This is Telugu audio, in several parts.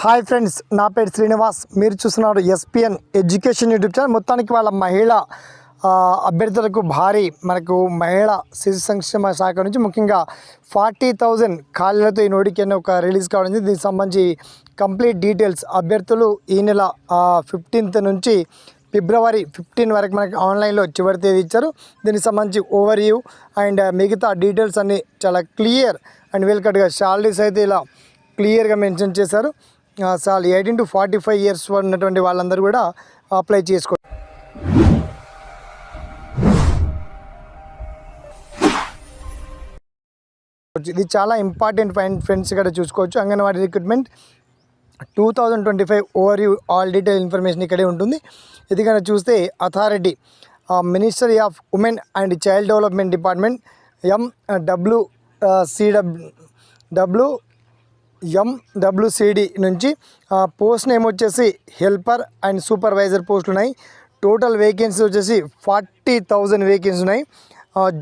హాయ్ ఫ్రెండ్స్, నా పేరు శ్రీనివాస్. మీరు చూస్తున్నారు ఎస్పిఎన్ ఎడ్యుకేషన్ యూట్యూబ్ ఛానల్. మొత్తానికి వాళ్ళ మహిళా అభ్యర్థులకు భారీ మనకు మహిళా శిశు సంక్షేమ శాఖ నుంచి ముఖ్యంగా 40,000 ఖాళీలతో ఈ నోటిఫికేషన్ ఒక రిలీజ్ కావడం. దీనికి సంబంధించి కంప్లీట్ డీటెయిల్స్ అభ్యర్థులు ఈ నెల 15th నుంచి ఫిబ్రవరి 15 వరకు మనకి ఆన్లైన్లో చివరి తేదీ ఇచ్చారు. దీనికి సంబంధించి ఓవర్వ్యూ అండ్ మిగతా డీటెయిల్స్ అన్నీ చాలా క్లియర్ అండ్ వెల్ కట్గా శాలరీస్ అయితే ఇలా క్లియర్గా మెన్షన్ చేశారు. చాలు 18 to 45 years ఉన్నటువంటి వాళ్ళందరూ కూడా అప్లై చేసుకో. ఇది చాలా ఇంపార్టెంట్ ఫ్రెండ్స్ ఇక్కడ చూసుకోవచ్చు. Anganwadi recruitment 2025 overview all detail information ఇక్కడే ఉంటుంది. ఇది కనుక చూస్తే authority ministry of women and child development department MWCD నుంచి పోస్ట్ నేమ్ వచ్చేసి హెల్పర్ అండ్ సూపర్వైజర్ పోస్టులు ఉన్నాయి. టోటల్ వేకెన్సీ వచ్చేసి 40,000 వేకెన్సీ ఉన్నాయి.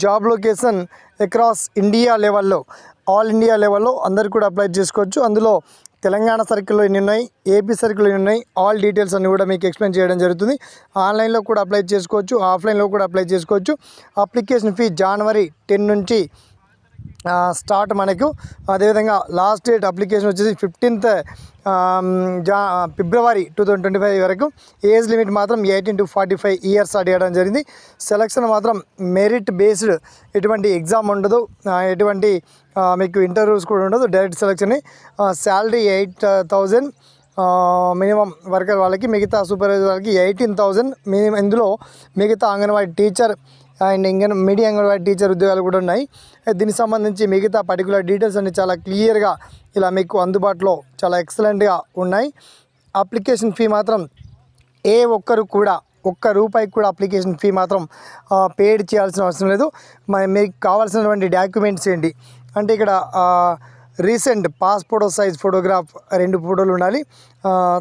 జాబ్ లొకేషన్ అక్రాస్ ఇండియా లెవెల్లో, ఆల్ ఇండియా లెవెల్లో అందరు కూడా అప్లై చేసుకోవచ్చు. అందులో తెలంగాణ సర్కిల్లో ఎన్ని ఉన్నాయి, ఏపీ సర్కిల్లో ఎన్ని ఉన్నాయి, ఆల్ డీటెయిల్స్ అన్నీ కూడా మీకు ఎక్స్ప్లెయిన్ చేయడం జరుగుతుంది. ఆన్లైన్లో కూడా అప్లై చేసుకోవచ్చు, ఆఫ్లైన్లో కూడా అప్లై చేసుకోవచ్చు. అప్లికేషన్ ఫీ January 10 నుంచి స్టార్ట్ మనకు. అదేవిధంగా లాస్ట్ డేట్ అప్లికేషన్ వచ్చేసి 15th February 2025 వరకు. ఏజ్ లిమిట్ మాత్రం 18 to 45 years అడగడం జరిగింది. సెలక్షన్ మాత్రం మెరిట్ బేస్డ్, ఎటువంటి ఎగ్జామ్ ఉండదు, ఎటువంటి మీకు ఇంటర్వ్యూస్ కూడా ఉండదు, direct selection. Salary 8,000 minimum worker వాళ్ళకి, మిగతా సూపర్వైజర్ వాళ్ళకి 18,000 మినిమం. ఇందులో మిగతా anganwadi teacher and media anganwadi teacher ఉద్యోగాలు కూడా ఉన్నాయి. దీనికి సంబంధించి మిగతా పర్టికులర్ డీటెయిల్స్ అన్ని చాలా క్లియర్గా ఇలా మీకు అందుబాటులో చాలా ఎక్సలెంట్గా ఉన్నాయి. అప్లికేషన్ ఫీ మాత్రం ఏ ఒక్కరు కూడా ₹1 కూడా అప్లికేషన్ ఫీ మాత్రం పేడ్ చేయాల్సిన అవసరం లేదు. మీకు కావాల్సినటువంటి డాక్యుమెంట్స్ ఏంటి అంటే ఇక్కడ రీసెంట్ పాస్పోర్ట్ సైజ్ ఫోటోగ్రాఫ్ 2 ఫోటోలు ఉండాలి.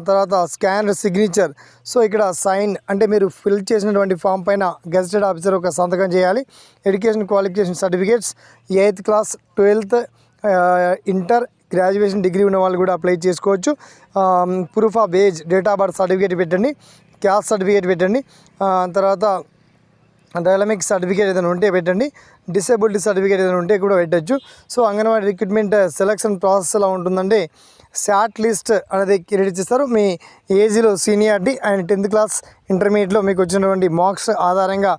తర్వాత స్కానర్ సిగ్నేచర్. సో ఇక్కడ సైన్ అంటే మీరు ఫిల్ చేసినటువంటి ఫామ్ పైన గెజిటెడ్ ఆఫీసర్ ఒక సంతకం చేయాలి. Education qualification certificates 8th class 12th inter graduation degree ఉన్న వాళ్ళు కూడా అప్లై చేసుకోవచ్చు. Proof of age, date of birth certificate పెట్టండి, క్యాస్ట్ సర్టిఫికేట్ పెట్టండి. తర్వాత డైనమిక్ సర్టిఫికేట్ ఏదైనా ఉంటే పెట్టండి, డిసేబిలిటీ సర్టిఫికేట్ ఏదైనా ఉంటే కూడా పెట్టచ్చు. So anganwadi recruitment selection process ఎలా ఉంటుందంటే షార్ట్ లిస్ట్ అనేది క్రియేట్ చేస్తారు. మీ ఏజ్లో సీనియారిటీ అండ్ 10th class ఇంటర్మీడియట్లో మీకు వచ్చినటువంటి మార్క్స్ ఆధారంగా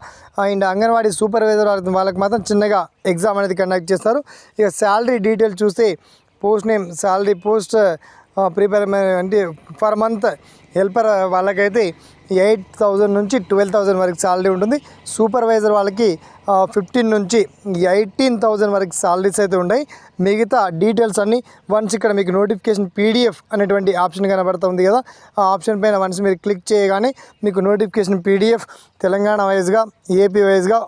అండ్ అంగన్వాడీ సూపర్వైజర్ వాళ్ళకి మాత్రం చిన్నగా ఎగ్జామ్ అనేది కండక్ట్ చేస్తారు. ఇక శాలరీ డీటెయిల్స్ చూస్తే post name, salary, post prepare అంటే పర్ మంత్ హెల్పర్ వాళ్ళకైతే 8,000 నుంచి 12,000 వరకు శాలరీ ఉంటుంది. సూపర్వైజర్ వాళ్ళకి 15 నుంచి 18,000 వరకు శాలరీస్ అయితే ఉన్నాయి. మిగతా డీటెయిల్స్ అన్నీ వన్స్ ఇక్కడ మీకు నోటిఫికేషన్ PDF అనేటువంటి ఆప్షన్ కనబడుతుంది కదా, ఆ ఆప్షన్ పైన వన్స్ మీరు క్లిక్ చేయగానే మీకు నోటిఫికేషన్ PDF తెలంగాణ వైజ్గా, ఏపీ వైజ్గా,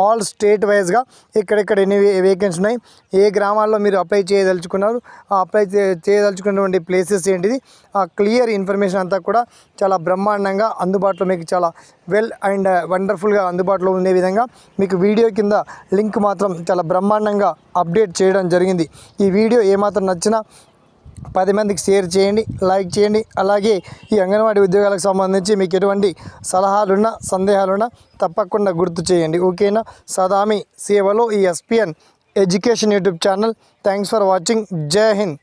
ఆల్ స్టేట్ వైజ్గా ఎక్కడెక్కడ ఎన్ని వేకెన్సీ ఉన్నాయి, ఏ గ్రామాల్లో మీరు అప్లై చేయదలుచుకున్నారు, ఆ అప్లై చేయదలుచుకున్నటువంటి ప్లేసెస్ ఏంటిది, ఆ క్లియర్ ఇన్ఫర్మేషన్ అంతా కూడా చాలా బ్రహ్మాండంగా అందుబాటులో మీకు చాలా వెల్ అండ్ వండర్ఫుల్గా అందుబాటులో ఉండే విధంగా మీకు వీడియో కింద లింక్ మాత్రం చాలా బ్రహ్మాండంగా అప్డేట్ చేయడం జరిగింది. ఈ వీడియో ఏమాత్రం నచ్చినా 10 మందికి షేర్ చేయండి, లైక్ చేయండి. అలాగే ఈ అంగన్వాడీ ఉద్యోగాలకు సంబంధించి మీకు ఎటువంటి సలహాలున్నా, సందేహాలున్నా తప్పకుండా గుర్తు చేయండి. ఓకేనా? సదామి సేవలో ఈ SPN education YouTube channel. Thanks for watching. జై హింద్.